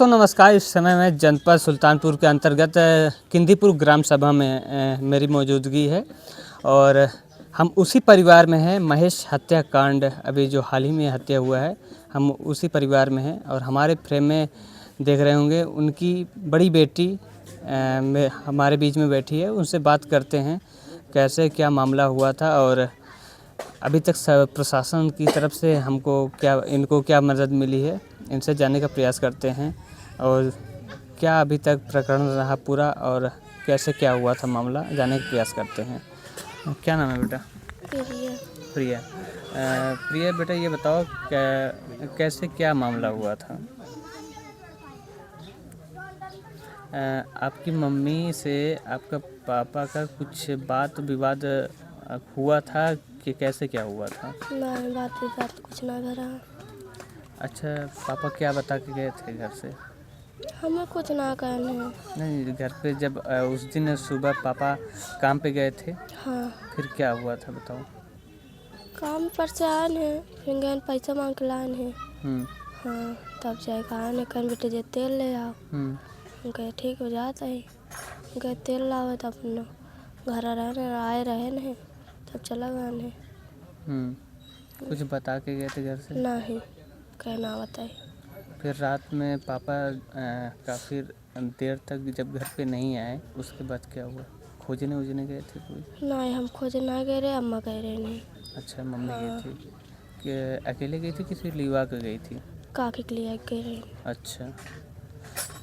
दोस्तों नमस्कार। इस समय मैं जनपद सुल्तानपुर के अंतर्गत किंदीपुर ग्राम सभा में मेरी मौजूदगी है और हम उसी परिवार में हैं। महेश हत्याकांड अभी जो हाल ही में हत्या हुआ है, हम उसी परिवार में हैं और हमारे फ्रेम में देख रहे होंगे उनकी बड़ी बेटी हमारे बीच में बैठी है। उनसे बात करते हैं कैसे क्या मामला हुआ था और अभी तक प्रशासन की तरफ से हमको इनको क्या मदद मिली है, इनसे जानने का प्रयास करते हैं और क्या अभी तक प्रकरण रहा पूरा और कैसे क्या हुआ था मामला जानने का प्रयास करते हैं। क्या नाम है बेटा? प्रिया। प्रिया। प्रिया बेटा ये बताओ कैसे क्या मामला हुआ था? आपकी मम्मी से आपका पापा का कुछ बात विवाद हुआ था कि कैसे क्या हुआ था? नहीं, बात कुछ ना करा। अच्छा, पापा क्या बता के गए थे घर से? हमें कुछ ना कहने हैं। नहीं, घर पे जब उस दिन सुबह पापा काम पे गए थे, हाँ, फिर क्या हुआ था बताओ? काम पर से आए हैं, फिर गए पैसा मांग के लाए हैं। हाँ, तब जाए कहा ने कल बेटे जे तेल ले आओ। हम कहे ठीक हो जाता है। गए तेल लाओ तब अपना घर आए रहे नहीं, तब चला गए। कुछ बता के गए थे घर से? नहीं, कहना बताए। फिर रात में पापा काफ़ी देर तक जब घर पे नहीं आए, उसके बाद क्या हुआ? खोजने वोजने गए थे कोई? नहीं, हम खोजे ना गए रहे, अम्मा कह रहे नहीं। अच्छा, मम्मी हाँ। गई थी कि अकेले गई थी, किसी लिवा के गई थी? काकी के लिए गए रहे। अच्छा,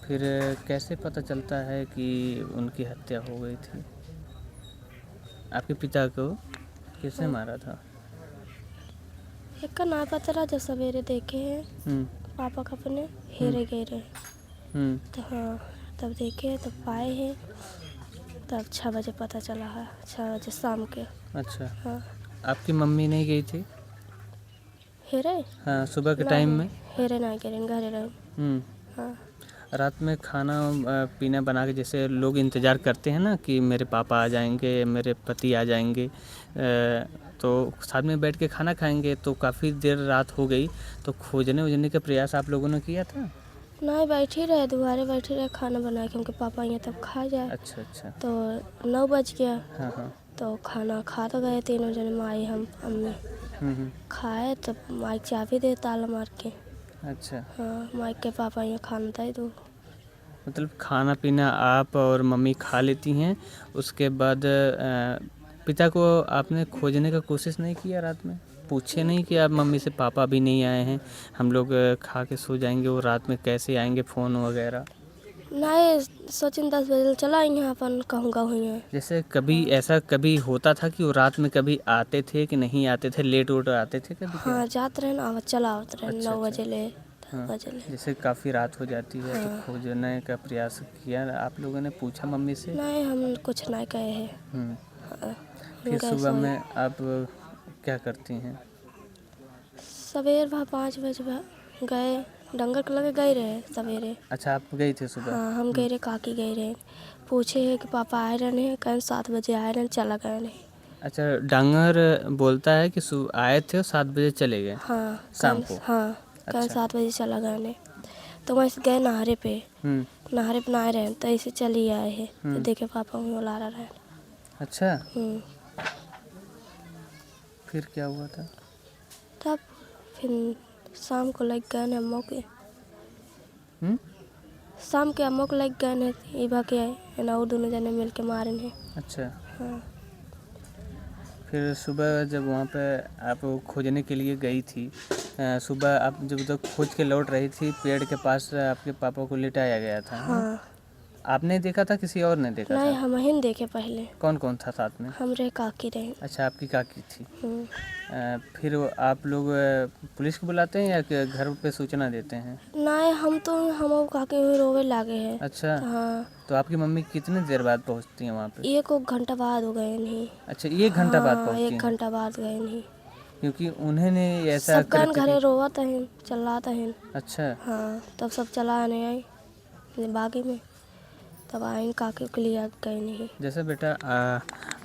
फिर कैसे पता चलता है कि उनकी हत्या हो गई थी? आपके पिता को किसने मारा था? एक का ना पता रहा, जो सवेरे देखे हैं पापा का अपने हेरे गए रहे। तो हाँ, तब देखे तब पाए हैं, तब 6 बजे पता चला है, 6 बजे शाम के। अच्छा। हाँ। आपकी मम्मी नहीं गई थी? हेरे? हाँ, सुबह के टाइम में? हेरे ना गए, घरे रहे। हाँ। रात में खाना पीना बना के, जैसे लोग इंतज़ार करते हैं ना कि मेरे पापा आ जाएंगे, मेरे पति आ जाएंगे, तो साथ में बैठ के खाना खाएंगे, तो काफ़ी देर रात हो गई, तो खोजने वोजने का प्रयास आप लोगों ने किया था? नहीं, बैठे रहे, दुआरे बैठे रहे, खाना बना के उनके पापा यहाँ तब खा जाए। अच्छा अच्छा। तो 9 बज गया। हाँ हाँ। तो खाना खा तो गए तीनों जने, माई हम अम्मी। खाए तो माई चाबी दे ताला मार के। अच्छा। हाँ, माई के पापा यहाँ खाना दे दो। मतलब खाना पीना आप और मम्मी खा लेती हैं, उसके बाद पिता को आपने खोजने का कोशिश नहीं किया? रात में पूछे नहीं कि आप मम्मी से पापा भी नहीं आए हैं, हम लोग खा के सो जाएंगे, वो रात में कैसे आएंगे, फ़ोन वगैरह? नहीं, सोचिन 10 बजे चला यहाँ अपन कहूँगा हुई। जैसे कभी ऐसा कभी होता था कि वो रात में कभी आते थे कि नहीं आते थे, लेट वोट आते थे कभी? हाँ, जाते रहे ना, चला आवत रहे। अच्छा 9 बजे अच्छा। ले, हाँ, 10 बजे ले। जैसे काफ़ी रात हो जाती है तो हाँ। खोजने का प्रयास किया आप लोगों ने? पूछा मम्मी से? नहीं, हम कुछ नहीं कहे हैं। हाँ, फिर गए सुबह सोए। में आप क्या करती हैं? सवेर 5 बजे गए, डंगर के लगे गए रहे सवेरे। अच्छा, आप गई थी सुबह? हाँ, हम गए रहे, काकी गए रहे, पूछे है कि पापा आए रहे हैं, कल 7 बजे आए रहे, चला गए नहीं। अच्छा, डांगर बोलता है कि आए थे और 7 बजे चले गए? हाँ, शाम को? हाँ, कल अच्छा। 7 बजे चला गए नहीं। तो वैसे गए नहरे पे, नहरे पे नहाए रहे, तो ऐसे चली आए हैं, तो देखे पापा हूँ ला रहे। अच्छा, फिर क्या हुआ था? तब फिर शाम को लग गए हैं अम्मों के। शाम के अम्मों को लग गए हैं, इबा के ना, वो दोनों जने मिल के मारे हैं। अच्छा। हाँ। फिर सुबह जब वहाँ पे आप खोजने के लिए गई थी, सुबह आप जब तक खोज के लौट रही थी, पेड़ के पास आपके पापा को लिटाया गया था? हाँ। आपने देखा था, किसी और ने देखा नहीं, था? हम ही देखे पहले। कौन कौन था साथ में? हम रहे, काकी रहे। अच्छा, आपकी काकी थी। फिर आप लोग पुलिस को बुलाते हैं या घर पे सूचना देते हैं? नहीं, हम काकी हुई रोवे लागे हैं। अच्छा। हाँ। तो आपकी मम्मी कितनी देर बाद पहुंचती हैं वहाँ पे? 1 घंटा बाद हो गए नहीं। अच्छा, 1 घंटा बाद पहुंचती 1 हैं? घंटा बाद गए नहीं। क्योंकि उन्होंने ऐसा सब कान कृत्य घरे रोवत है, चिल्लाता है। अच्छा। हाँ, तब सब चला नहीं आई बागी में, तब आए काकी के लिए गए नहीं। जैसे बेटा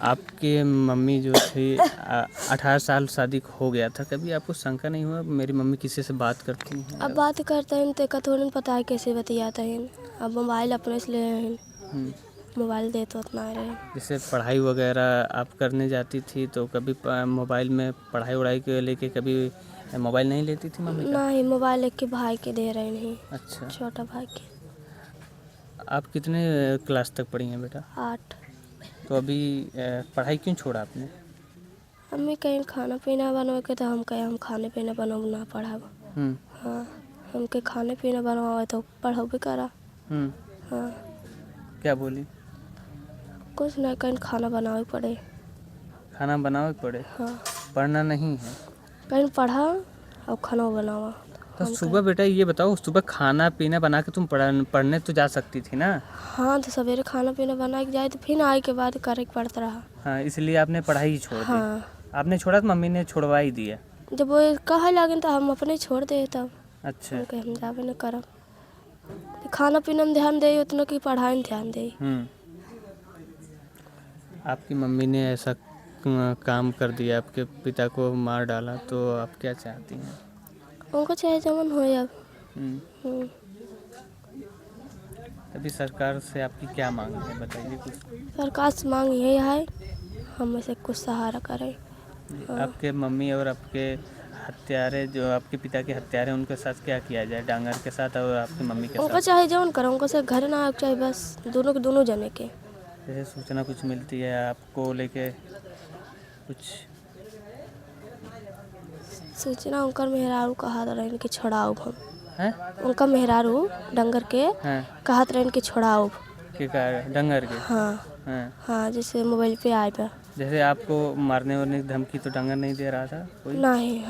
आपके मम्मी जो थी 18 साल शादी हो गया था, कभी आपको शंका नहीं हुआ मेरी मम्मी किसी से बात करती हैं? अब बात करते हैं तो थोड़ी पता है कैसे बतियाता है। अब मोबाइल अपने से ले हैं, मोबाइल दे तो उतना रहे। जैसे पढ़ाई वगैरह आप करने जाती थी तो कभी मोबाइल में पढ़ाई वढ़ाई के लेके कभी मोबाइल नहीं लेती थी मम्मी का? नहीं, मोबाइल एक के भाई के दे रहे नहीं। अच्छा, छोटा भाई के। आप कितने क्लास तक पढ़ी हैं बेटा? 8। तो अभी पढ़ाई क्यों छोड़ा आपने? हमें कहीं खाना पीना बनवा के तो हम कहें हम खाने पीना बनाओ ना पढ़ाब। हाँ, हमके खाने पीना बनवा तो पढ़ो भी करा। हाँ, क्या बोली? कुछ नहीं, कहीं खाना बनावे पड़े। खाना बनावे पड़े? हाँ, पढ़ना नहीं है? कहीं पढ़ा और खाना बनावा। तो सुबह बेटा ये बताओ, सुबह खाना पीना बना के तुम पढ़ने तो जा सकती थी ना? हाँ, तो सवेरे खाना पीना बना के जाए तो फिर आए के बाद करे के पड़ता रहा। हाँ, इसलिए आपने पढ़ाई ही छोड़ दी। हाँ, आपने छोड़ा तो मम्मी ने छोड़वा ही दिया? जब वो कहा लगे तो हम अपने छोड़ दे तब। अच्छा। हम जावे न करब। खाना पीना में ध्यान दे उतना कि पढ़ाई में ध्यान दे। आपकी मम्मी ने ऐसा काम कर दिया, आपके पिता को मार डाला, तो आप क्या चाहती हैं? उनको चाहे जमन हो अब। अभी सरकार से आपकी क्या मांग है, बताइए कुछ। सरकार से मांग यही है हम से कुछ सहारा करें। आपके मम्मी और आपके हत्यारे जो आपके पिता के हत्यारे उनके साथ क्या किया जाए, डांगर के साथ और आपकी मम्मी के उनको साथ? चाहे जमन करो, उनको से घर ना आग चाहे, बस दोनों के दोनों जने के। जैसे सूचना कुछ मिलती है आपको लेके कुछ? सूचना उनका मेहरारू कहा रहे कि छोड़ाओ हम हैं? उनका मेहरारू डंगर के कहत रहे कि छोड़ाओ के डंगर के? हाँ, हाँ, जैसे मोबाइल पे आए पे। जैसे आपको मारने वारने की धमकी तो डंगर नहीं दे रहा था कोई? नहीं,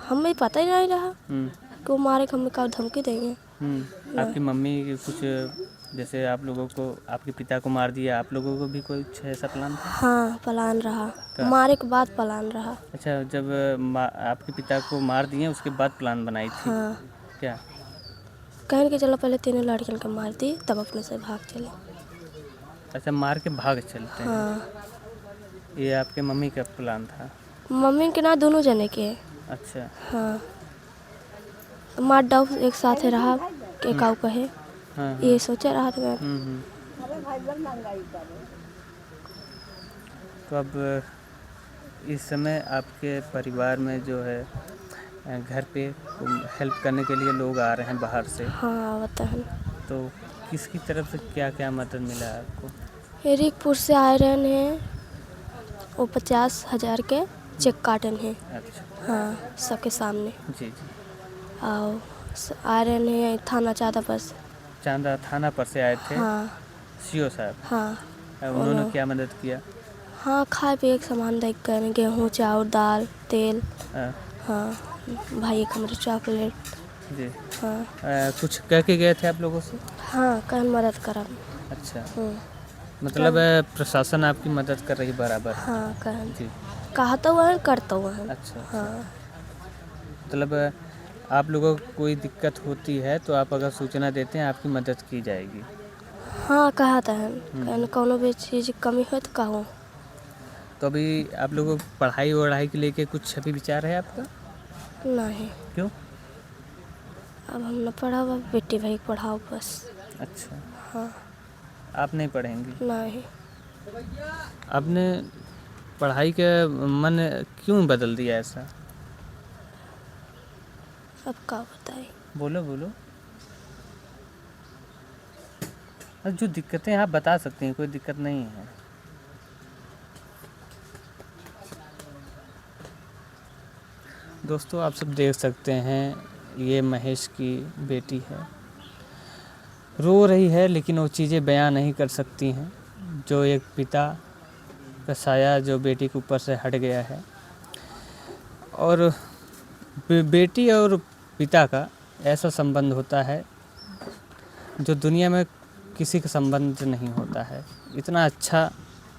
हमें पता ही नहीं रहा कि वो मारे हमें का धमकी देंगे। आपकी मम्मी कुछ जैसे आप लोगों को, आपके पिता को मार दिया, आप लोगों को भी कोई ऐसा प्लान था? हाँ, प्लान रहा, मारे के बाद प्लान रहा। अच्छा, जब आपके पिता को मार दिए उसके बाद प्लान बनाई थी? हाँ, क्या कहने के चलो पहले तीनों लड़कियों को मार दी तब अपने से भाग चले। अच्छा, मार के भाग चलते हैं? हाँ, ये आपके मम्मी का प्लान था? मम्मी के ना दोनों जने के। अच्छा। हाँ, मार डाउ एक साथ रहा के काऊ कहे। हाँ, ये सोचा रहा था मैं। तो अब इस समय आपके परिवार में जो है घर पे हेल्प करने के लिए लोग आ रहे हैं बाहर से? हाँ, बता है। तो किसकी तरफ से क्या क्या मदद मिला है आपको? एरिकपुर से आए रहे हैं, वो 50,000 के चेक काटन है। अच्छा। हाँ, सबके सामने। जी जी। और आ रहे हैं थाना चांदा पर से। चांदा थाना पर से आए थे? हाँ, सीओ साहब? हाँ, उन्होंने क्या मदद किया? हाँ, खाए पिए के सामान देख कर, गेहूँ चावल दाल तेल। हाँ, भाई एक हमारे चॉकलेट। जी। हाँ, कुछ कह के गए थे आप लोगों से? हाँ, कहीं मदद करा। अच्छा, मतलब प्रशासन आपकी मदद कर रही बराबर? हाँ, कहीं जी। कहा तो वह करता हुआ है। अच्छा। हाँ, मतलब आप लोगों को कोई दिक्कत होती है तो आप अगर सूचना देते हैं आपकी मदद की जाएगी? हाँ, कहा था कहीं कोनो भी चीज़ कमी हो तो कहो। तो अभी आप लोगों को पढ़ाई वढ़ाई के लेके कुछ अभी विचार है आपका? नहीं, क्यों? अब हम न पढ़ाओ, बेटी भाई को पढ़ाओ बस। अच्छा। हाँ, आप नहीं पढ़ेंगी? नहीं, आपने पढ़ाई का मन क्यों बदल दिया ऐसा? अब क्या बताए। बोलो बोलो। जो दिक्कतें आप बता सकते हैं, कोई दिक्कत नहीं है। दोस्तों आप सब देख सकते हैं, ये महेश की बेटी है, रो रही है लेकिन वो चीज़ें बयां नहीं कर सकती हैं। जो एक पिता का साया जो बेटी के ऊपर से हट गया है, और बेटी और पिता का ऐसा संबंध होता है जो दुनिया में किसी का संबंध नहीं होता है। इतना अच्छा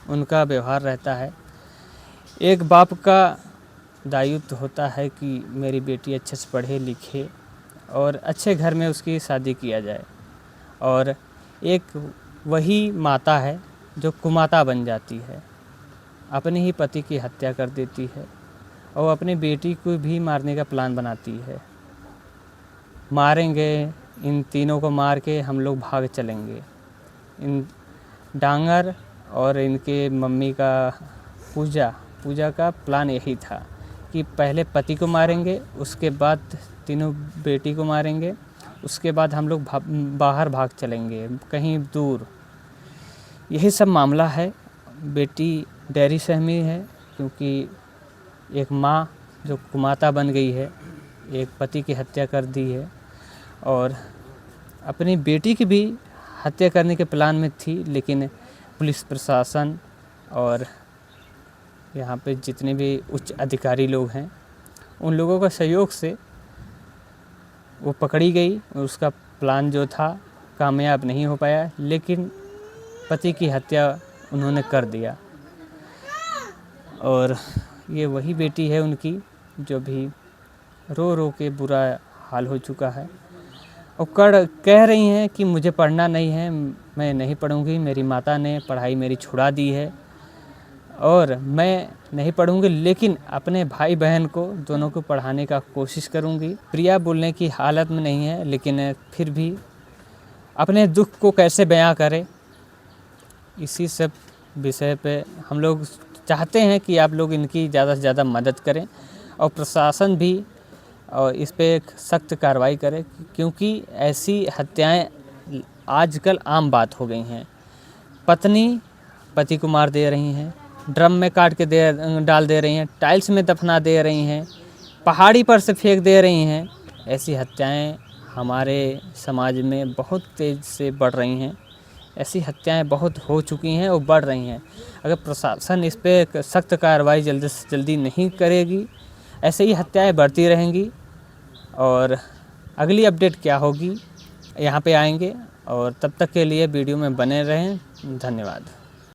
उनका व्यवहार रहता है। एक बाप का दायित्व होता है कि मेरी बेटी अच्छे से पढ़े लिखे और अच्छे घर में उसकी शादी किया जाए, और एक वही माता है जो कुमाता बन जाती है। अपने ही पति की हत्या कर देती है और अपनी बेटी को भी मारने का प्लान बनाती है। मारेंगे, इन तीनों को मार के हम लोग भाग चलेंगे। इन डांगर और इनके मम्मी का पूजा का प्लान यही था कि पहले पति को मारेंगे, उसके बाद तीनों बेटी को मारेंगे, उसके बाद हम लोग बाहर भाग चलेंगे कहीं दूर। यही सब मामला है। बेटी डरी सहमी है क्योंकि एक माँ जो कुमाता बन गई है, एक पति की हत्या कर दी है और अपनी बेटी की भी हत्या करने के प्लान में थी, लेकिन पुलिस प्रशासन और यहाँ पे जितने भी उच्च अधिकारी लोग हैं उन लोगों का सहयोग से वो पकड़ी गई और उसका प्लान जो था कामयाब नहीं हो पाया, लेकिन पति की हत्या उन्होंने कर दिया। और ये वही बेटी है उनकी जो भी रो रो के बुरा हाल हो चुका है और कह रही हैं कि मुझे पढ़ना नहीं है, मैं नहीं पढ़ूंगी, मेरी माता ने पढ़ाई मेरी छुड़ा दी है और मैं नहीं पढ़ूंगी, लेकिन अपने भाई बहन को दोनों को पढ़ाने का कोशिश करूंगी। प्रिया बोलने की हालत में नहीं है, लेकिन फिर भी अपने दुख को कैसे बयां करे, इसी सब विषय पे हम लोग चाहते हैं कि आप लोग इनकी ज़्यादा से ज़्यादा मदद करें और प्रशासन भी और इस पे एक सख्त कार्रवाई करे, क्योंकि ऐसी हत्याएं आजकल आम बात हो गई हैं। पत्नी पति को मार दे रही हैं, ड्रम में काट के डाल दे रही हैं, टाइल्स में दफना दे रही हैं, पहाड़ी पर से फेंक दे रही हैं। ऐसी हत्याएं हमारे समाज में बहुत तेज़ से बढ़ रही हैं। ऐसी हत्याएं बहुत हो चुकी हैं और बढ़ रही हैं। अगर प्रशासन इस पे एक सख्त कार्रवाई जल्दी से जल्दी नहीं करेगी, ऐसे ही हत्याएं बढ़ती रहेंगी। और अगली अपडेट क्या होगी यहाँ पे आएंगे, और तब तक के लिए वीडियो में बने रहें। धन्यवाद।